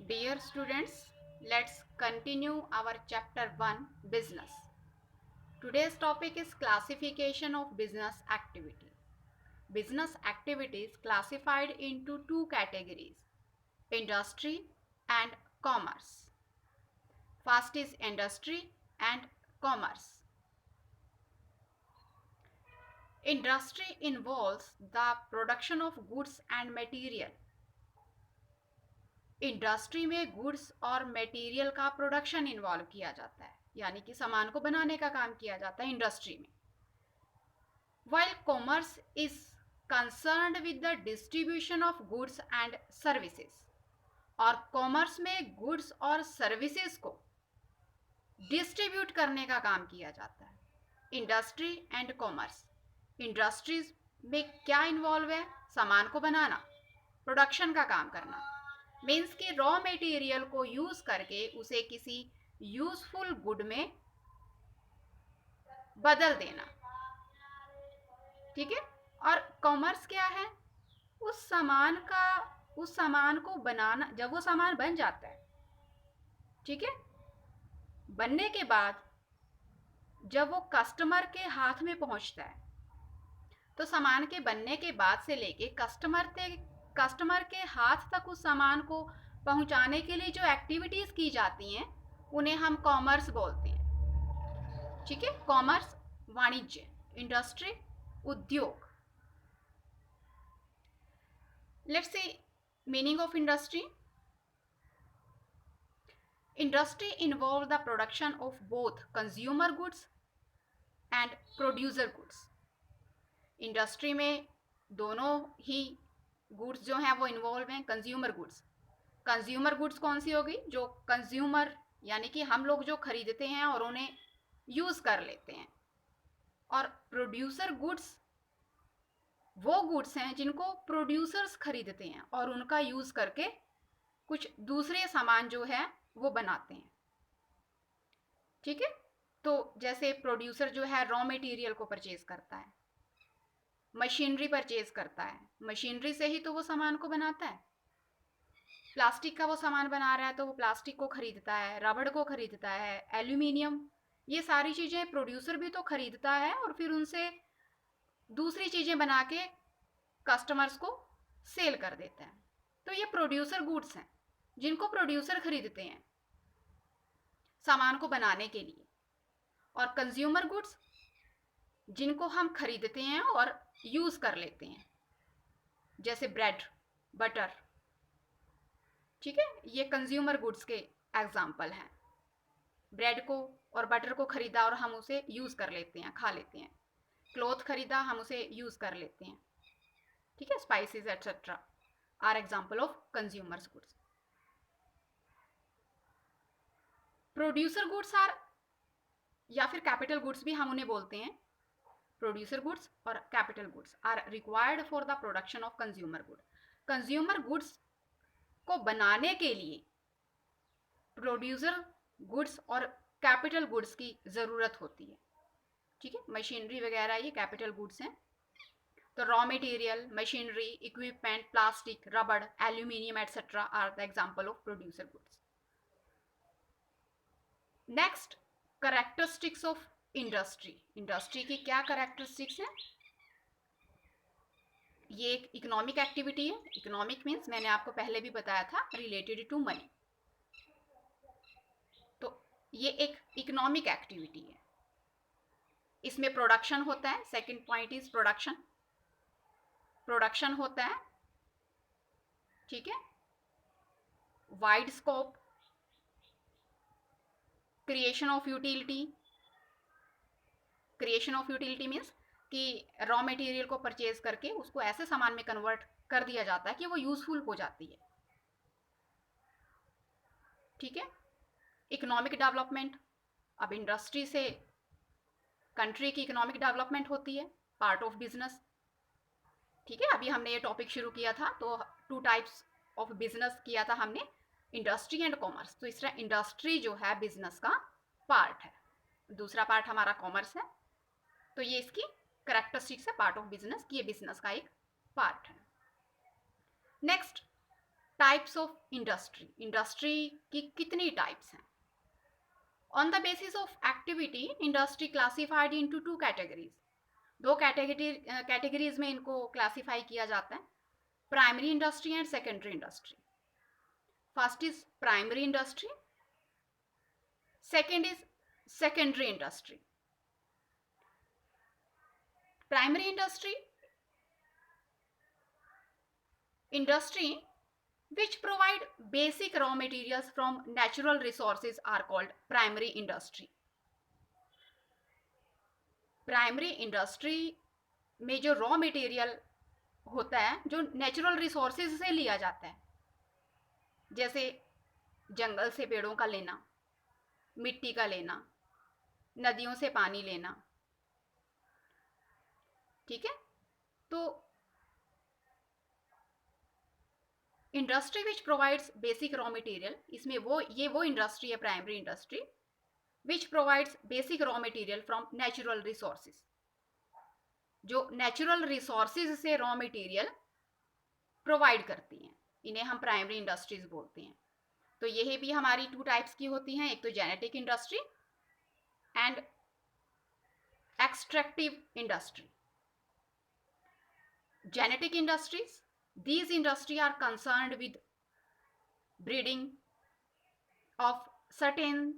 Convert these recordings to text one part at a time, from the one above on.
Dear students, let's continue our chapter 1 business. Today's topic is classification of business activity. Business activities classified into two categories, industry and commerce. First is industry and commerce. Industry involves the production of goods and material. Industry में goods और material का production involve किया जाता है, यानी कि सामान को बनाने का काम किया जाता है इंडस्ट्री में. While commerce is concerned with the distribution of goods and services. और कॉमर्स में गुड्स और सर्विसेज को डिस्ट्रीब्यूट करने का काम किया जाता है. Industry and commerce. इंडस्ट्रीज में क्या इन्वॉल्व है? सामान को बनाना, प्रोडक्शन का काम करना. मीन्स कि रॉ मटेरियल को यूज करके उसे किसी यूजफुल गुड में बदल देना. ठीक है. और कॉमर्स क्या है? उस सामान को बनाना. जब वो सामान बन जाता है, ठीक है, बनने के बाद जब वो कस्टमर के हाथ में पहुंचता है, तो सामान के बनने के बाद से लेके कस्टमर के हाथ तक उस सामान को पहुंचाने के लिए जो एक्टिविटीज की जाती हैं उन्हें हम कॉमर्स बोलते हैं. ठीक है. कॉमर्स वाणिज्य, इंडस्ट्री उद्योग. Let's see meaning of industry. Industry involve the production of both consumer goods and producer goods. Industry में दोनों ही गुड्स जो हैं वो इन्वॉल्व हैं. Consumer goods. कंज्यूमर गुड्स कौन सी होगी? जो कंज्यूमर यानी कि हम लोग जो खरीदते हैं और उन्हें यूज कर लेते हैं. और प्रोड्यूसर गुड्स वो गुड्स हैं जिनको प्रोड्यूसर्स खरीदते हैं और उनका यूज करके कुछ दूसरे सामान जो है वो बनाते हैं. ठीक है. तो जैसे प्रोड्यूसर जो है रॉ मटेरियल को परचेज करता है, मशीनरी परचेज करता है, मशीनरी से ही तो वो सामान को बनाता है. प्लास्टिक का वो सामान बना रहा है तो वो प्लास्टिक को खरीदता है, रबड़ को खरीदता है, एल्यूमिनियम. ये सारी चीज़ें प्रोड्यूसर भी तो खरीदता है और फिर उनसे दूसरी चीज़ें बना के कस्टमर्स को सेल कर देता है. तो ये प्रोड्यूसर गुड्स हैं जिनको प्रोड्यूसर खरीदते हैं सामान को बनाने के लिए. और कंज्यूमर गुड्स जिनको हम खरीदते हैं और यूज कर लेते हैं, जैसे ब्रेड, बटर. ठीक है. ये कंज्यूमर गुड्स के एग्जाम्पल हैं. ब्रेड को और बटर को खरीदा और हम उसे यूज कर लेते हैं, खा लेते हैं. क्लॉथ खरीदा, हम उसे यूज कर लेते हैं. ठीक है. Spices etcetera are example of consumers goods. Producer goods are, या फिर कैपिटल गुड्स भी हम उन्हें बोलते हैं. प्रोड्यूसर गुड्स और capital goods are required for the production of consumer good. Consumer goods को बनाने के लिए प्रोड्यूसर गुड्स और कैपिटल गुड्स की जरूरत होती है. ठीक है. मशीनरी वगैरह ये कैपिटल गुड्स हैं. तो raw material, machinery, equipment, plastic, रबड़, aluminium etcetera are the example of producer goods. Next, characteristics of industry. Industry की क्या कैरेक्टरिस्टिक्स हैं? ये एक इकोनॉमिक एक्टिविटी है. इकोनॉमिक मीन्स मैंने आपको पहले भी बताया था, रिलेटेड टू मनी. तो ये एक इकोनॉमिक एक्टिविटी है. इसमें प्रोडक्शन होता है. Second point is production. Production होता है. ठीक है. Wide scope. Creation of utility. Creation of utility means कि रॉ मटेरियल को परचेज करके उसको ऐसे सामान में कन्वर्ट कर दिया जाता है कि वो यूजफुल हो जाती है. ठीक है. Economic development. अब इंडस्ट्री से कंट्री की इकोनॉमिक डेवलपमेंट होती है, पार्ट ऑफ बिजनेस. ठीक है. अभी हमने ये टॉपिक शुरू किया था तो टू टाइप्स ऑफ बिजनेस किया था हमने, इंडस्ट्री एंड कॉमर्स. तो इस तरह इंडस्ट्री जो है बिजनेस का पार्ट है, दूसरा पार्ट हमारा कॉमर्स है. तो ये इसकी करेक्टरिस्टिक्स है पार्ट ऑफ बिजनेस, कि ये बिजनेस का एक पार्ट है. Next, types of industry, industry की कितनी टाइप्स हैं? On the basis of activity industry classified into two categories, दो कैटेगरीज में इनको क्लासिफाई किया जाता है, primary industry and secondary industry. First is primary industry, second is secondary industry. Primary industry which provide basic raw materials from natural resources are called primary industry. Primary industry में जो raw material होता है जो natural resources से लिया जाता है, जैसे जंगल से पेड़ों का लेना, मिट्टी का लेना, नदियों से पानी लेना, ठीक है. तो industry which provides basic raw material, इसमें वो इंडस्ट्री है primary industry which provides basic raw material from natural resources, जो नेचुरल रिसोर्सेज से रॉ मटेरियल प्रोवाइड करती हैं, इन्हें हम प्राइमरी इंडस्ट्रीज बोलते हैं. तो यही भी हमारी टू टाइप्स की होती हैं, एक तो genetic industry and extractive industry. Genetic industries, these industries are concerned with breeding of certain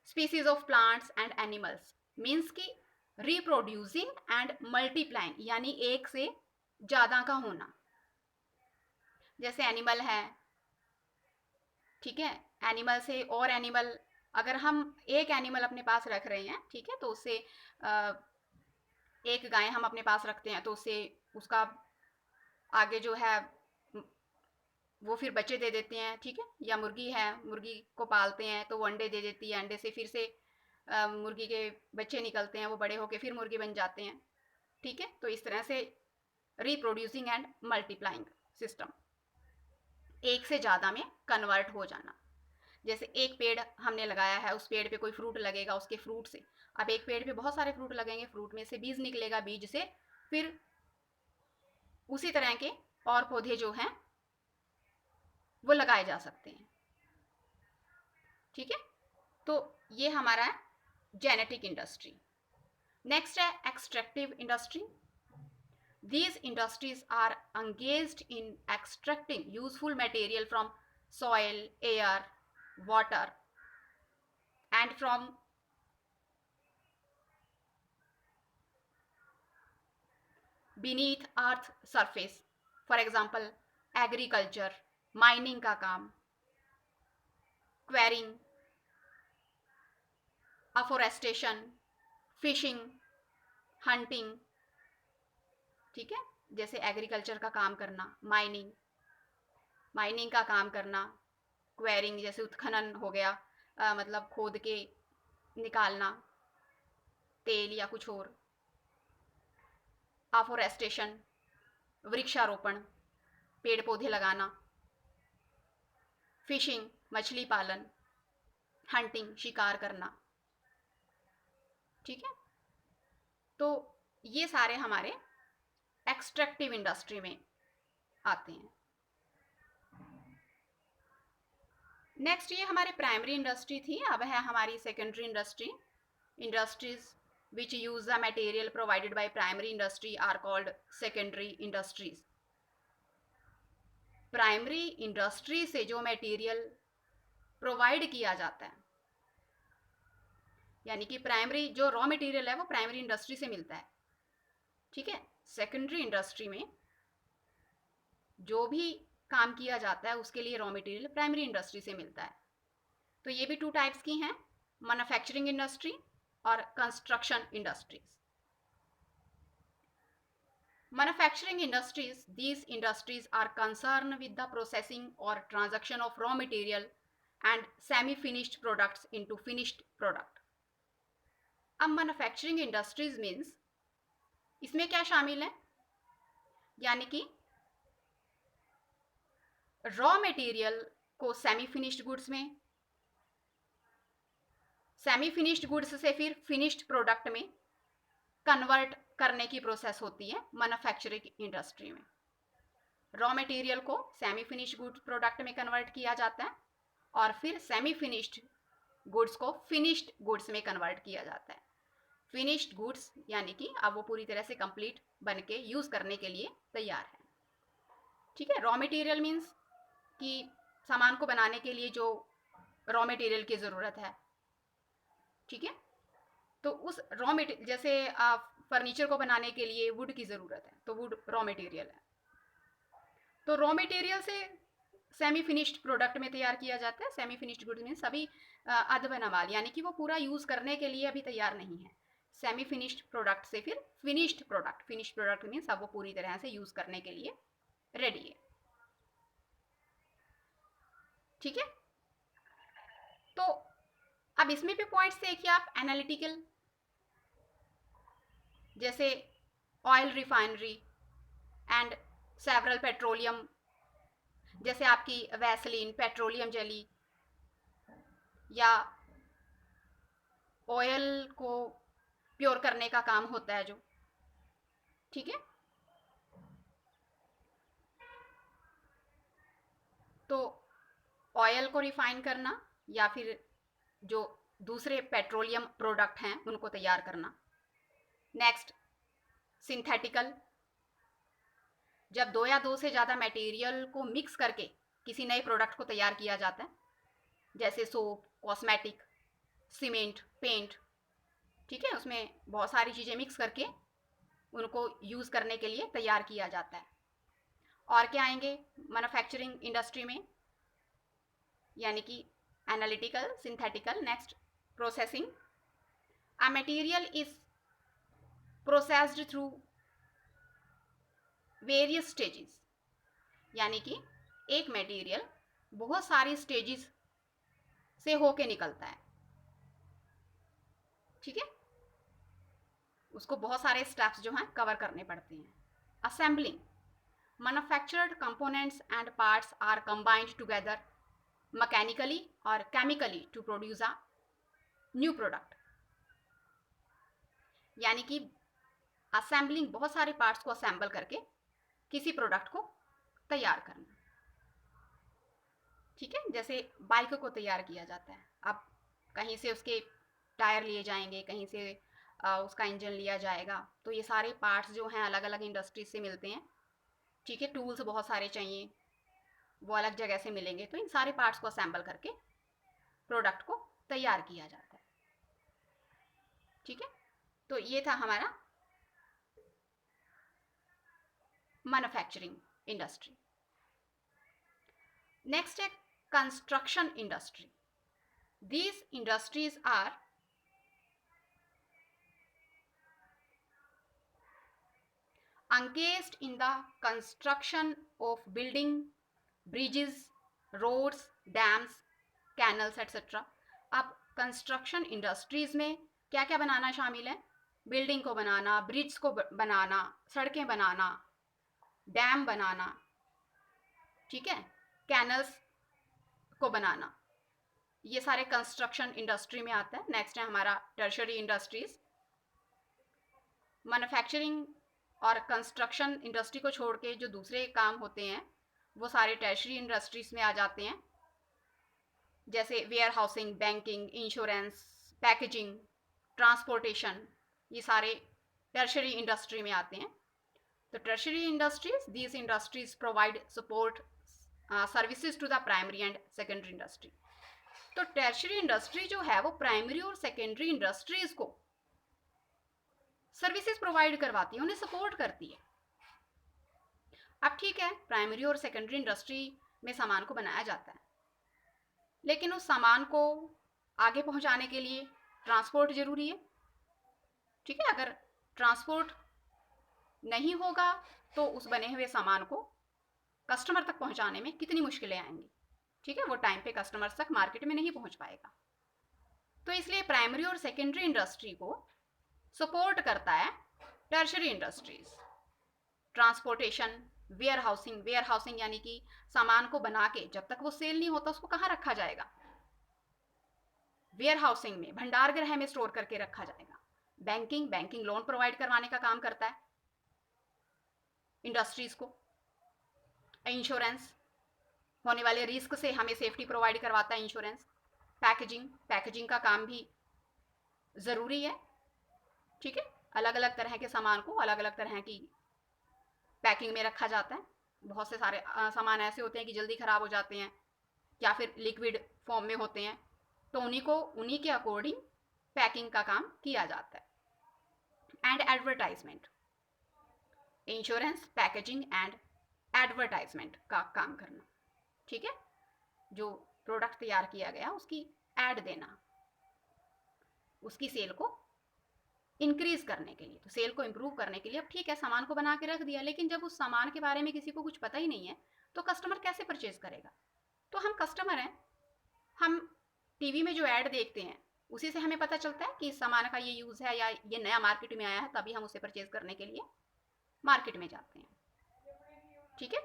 species of plants and animals, means कि reproducing and multiplying, यानी एक से ज़्यादा का होना. जैसे एनिमल है, ठीक है, एनिमल से और एनिमल, अगर हम एक एनिमल अपने पास रख रहे हैं, ठीक है, तो उससे एक गाय हम अपने पास रखते हैं तो उससे उसका आगे जो है वो फिर बच्चे दे देते हैं, ठीक है. या मुर्गी है, मुर्गी को पालते हैं तो वो अंडे दे देती है, अंडे से फिर से मुर्गी के बच्चे निकलते हैं, वो बड़े होके फिर मुर्गी बन जाते हैं, ठीक है. तो इस तरह से रिप्रोड्यूसिंग एंड मल्टीप्लाइंग सिस्टम, एक से ज़्यादा में कन्वर्ट हो जाना. जैसे एक पेड़ हमने लगाया है, उस पेड़ पे कोई फ्रूट लगेगा, उसके फ्रूट से, अब एक पेड़ पे बहुत सारे फ्रूट लगेंगे, फ्रूट में से बीज निकलेगा, बीज से फिर उसी तरह के और पौधे जो हैं वो लगाए जा सकते हैं, ठीक है. तो ये हमारा है जेनेटिक इंडस्ट्री. नेक्स्ट है extractive industry. These industries are engaged in extracting useful material from soil, air, water and from beneath earth surface. For example, agriculture, mining का काम, quarrying, afforestation, fishing, hunting, ठीक है. जैसे एग्रीकल्चर का काम करना, mining का काम करना, क्वेरिंग जैसे उत्खनन हो गया, मतलब खोद के निकालना तेल या कुछ और, अफोरेस्टेशन वृक्षारोपण, पेड़ पौधे लगाना, फिशिंग मछली पालन, हंटिंग शिकार करना, ठीक है. तो ये सारे हमारे एक्सट्रैक्टिव इंडस्ट्री में आते हैं. नेक्स्ट ये हमारे प्राइमरी इंडस्ट्री थी. अब है हमारी secondary industry. Industries which use the material provided by primary industry are called secondary industries. Primary industry से जो मटेरियल प्रोवाइड किया जाता है, यानी कि प्राइमरी जो रॉ मटेरियल है वो प्राइमरी इंडस्ट्री से मिलता है, ठीक है. सेकेंडरी इंडस्ट्री में जो भी काम किया जाता है उसके लिए रॉ मटेरियल प्राइमरी इंडस्ट्री से मिलता है. तो ये भी टू टाइप्स की हैं, मैन्युफैक्चरिंग इंडस्ट्री और construction industries. Manufacturing industries, these industries are concerned with the processing or transaction of raw material and semi-finished products into finished product. अब मैन्युफैक्चरिंग इंडस्ट्रीज मीन्स इसमें क्या शामिल है, यानी कि रॉ मटेरियल को सेमी फिनिश्ड गुड्स में, सेमी फिनिश्ड गुड्स से फिर फिनिश्ड प्रोडक्ट में कन्वर्ट करने की प्रोसेस होती है मैन्युफैक्चरिंग इंडस्ट्री में. रॉ मटेरियल को सेमी फिनिश्ड गुड प्रोडक्ट में कन्वर्ट किया जाता है और फिर सेमी फिनिश्ड गुड्स को फिनिश्ड गुड्स में कन्वर्ट किया जाता है। फिनिश्ड गुड्स यानी कि अब वो पूरी तरह से कंप्लीट बन के यूज़ करने के लिए तैयार है। ठीक है, रॉ मटेरियल मीन्स कि सामान को बनाने के लिए जो रॉ मटेरियल की ज़रूरत है। ठीक है, तो उस रॉ मटेरियल जैसे फर्नीचर को बनाने के लिए वुड की ज़रूरत है, तो वुड रॉ मटेरियल है। तो रॉ मटेरियल से सेमी फिनिश्ड प्रोडक्ट में तैयार किया जाता है। सेमी फिनिश्ड गुड मीन्स अभी अध बना माल, यानी कि वो पूरा यूज़ करने के लिए अभी तैयार नहीं है। सेमी फिनिश्ड प्रोडक्ट से फिर फिनिश्ड प्रोडक्ट मीन्स अब वो पूरी तरह से यूज़ करने के लिए रेडी है। ठीक है, तो अब इसमें भी पॉइंट्स देखिए आप एनालिटिकल, जैसे oil refinery and several petroleum, जैसे आपकी वैसलीन, पेट्रोलियम जेली या ऑयल को प्योर करने का काम होता है जो। ठीक है, तो ऑयल को रिफाइन करना या फिर जो दूसरे पेट्रोलियम प्रोडक्ट हैं उनको तैयार करना। नेक्स्ट सिंथेटिकल, जब दो या दो से ज़्यादा मटेरियल को मिक्स करके किसी नए प्रोडक्ट को तैयार किया जाता है, जैसे सोप, कॉस्मेटिक, सीमेंट, पेंट। ठीक है, उसमें बहुत सारी चीज़ें मिक्स करके उनको यूज़ करने के लिए तैयार किया जाता है। और क्या आएंगे मैन्युफैक्चरिंग इंडस्ट्री में, यानी कि analytical, synthetical. Next processing, a material is processed through various stages, यानी कि एक मटेरियल बहुत सारी स्टेजेस से होके निकलता है। ठीक है, उसको बहुत सारे स्टेप्स जो हैं कवर करने पड़ते हैं। Assembling, manufactured components and parts are combined together mechanically और chemically to produce a new product, यानी कि असेंबलिंग बहुत सारे पार्ट्स को असेंबल करके किसी प्रोडक्ट को तैयार करना। ठीक है, जैसे बाइक को तैयार किया जाता है, अब कहीं से उसके टायर लिए जाएंगे, कहीं से उसका इंजन लिया जाएगा, तो ये सारे पार्ट्स जो हैं अलग अलग इंडस्ट्रीज से मिलते हैं। ठीक है, टूल्स बहुत सारे चाहिए, वो अलग जगह से मिलेंगे, तो इन सारे पार्ट्स को असेंबल करके प्रोडक्ट को तैयार किया जाता है। ठीक है, तो ये था हमारा मैन्युफैक्चरिंग इंडस्ट्री। नेक्स्ट है construction industry. These industries are engaged in the construction of building, bridges, roads, dams, canals etc. अब कंस्ट्रक्शन इंडस्ट्रीज में क्या क्या बनाना शामिल है? बिल्डिंग को बनाना, ब्रिज को बनाना, सड़कें बनाना, डैम बनाना, ठीक है, कैनल्स को बनाना, ये सारे कंस्ट्रक्शन इंडस्ट्री में आता है। नेक्स्ट है हमारा टर्शरी इंडस्ट्रीज। मैन्युफैक्चरिंग और कंस्ट्रक्शन इंडस्ट्री को छोड़ के जो दूसरे काम होते हैं वो सारे टर्शरी इंडस्ट्रीज में आ जाते हैं, जैसे warehousing, banking, insurance, packaging, transportation, ये सारे टर्शरी इंडस्ट्री में आते हैं। तो tertiary industries, these industries provide support services to the primary and secondary industry. तो टर्शरी इंडस्ट्री जो है वो प्राइमरी और सेकेंडरी इंडस्ट्रीज को सर्विसेज प्रोवाइड करवाती है, उन्हें सपोर्ट करती है। अब ठीक है, प्राइमरी और सेकेंडरी इंडस्ट्री में सामान को बनाया जाता है, लेकिन उस सामान को आगे पहुंचाने के लिए ट्रांसपोर्ट जरूरी है। ठीक है, अगर ट्रांसपोर्ट नहीं होगा तो उस बने हुए सामान को कस्टमर तक पहुंचाने में कितनी मुश्किलें आएंगी। ठीक है, वो टाइम पे कस्टमर तक मार्केट में नहीं पहुंच पाएगा। तो इसलिए प्राइमरी और सेकेंडरी इंडस्ट्री को सपोर्ट करता है tertiary industries. Transportation, warehousing यानी कि सामान को बना के जब तक वो सेल नहीं होता उसको कहाँ रखा जाएगा? वेयर हाउसिंग में, भंडार गृह में स्टोर करके रखा जाएगा। बैंकिंग लोन प्रोवाइड करवाने का काम करता है इंडस्ट्रीज को। इंश्योरेंस, होने वाले रिस्क से हमें सेफ्टी प्रोवाइड करवाता है इंश्योरेंस। पैकेजिंग, पैकेजिंग का काम भी ज़रूरी है, ठीक है। अलग अलग तरह के सामान को अलग अलग तरह की पैकिंग में रखा जाता है। बहुत से सारे सामान ऐसे होते हैं कि जल्दी ख़राब हो जाते हैं या फिर लिक्विड फॉर्म में होते हैं, तो उन्हीं के अकॉर्डिंग पैकिंग का काम किया जाता है। And advertisement, insurance, packaging and advertisement का काम करना, ठीक है। जो प्रोडक्ट तैयार किया गया उसकी एड देना, उसकी सेल को इंक्रीज करने के लिए, तो सेल को इम्प्रूव करने के लिए। अब ठीक है, सामान को बना के रख दिया, लेकिन जब उस सामान के बारे में किसी को कुछ पता ही नहीं है तो कस्टमर कैसे परचेज करेगा? तो हम कस्टमर हैं, हम टीवी में जो ऐड देखते हैं उसी से हमें पता चलता है कि इस सामान का ये यूज़ है या ये नया मार्केट में आया है, तभी हम उसे परचेज करने के लिए मार्केट में जाते हैं, ठीक है।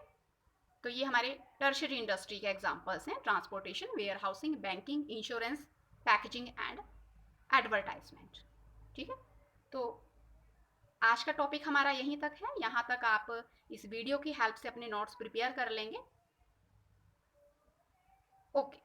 तो ये हमारे टर्शियरी इंडस्ट्री के एग्जांपल्स हैं, transportation, warehousing, banking, insurance, packaging and advertisement, ठीक है। तो आज का टॉपिक हमारा यहीं तक है। यहाँ तक आप इस वीडियो की हेल्प से अपने नोट्स प्रिपेयर कर लेंगे। ओके।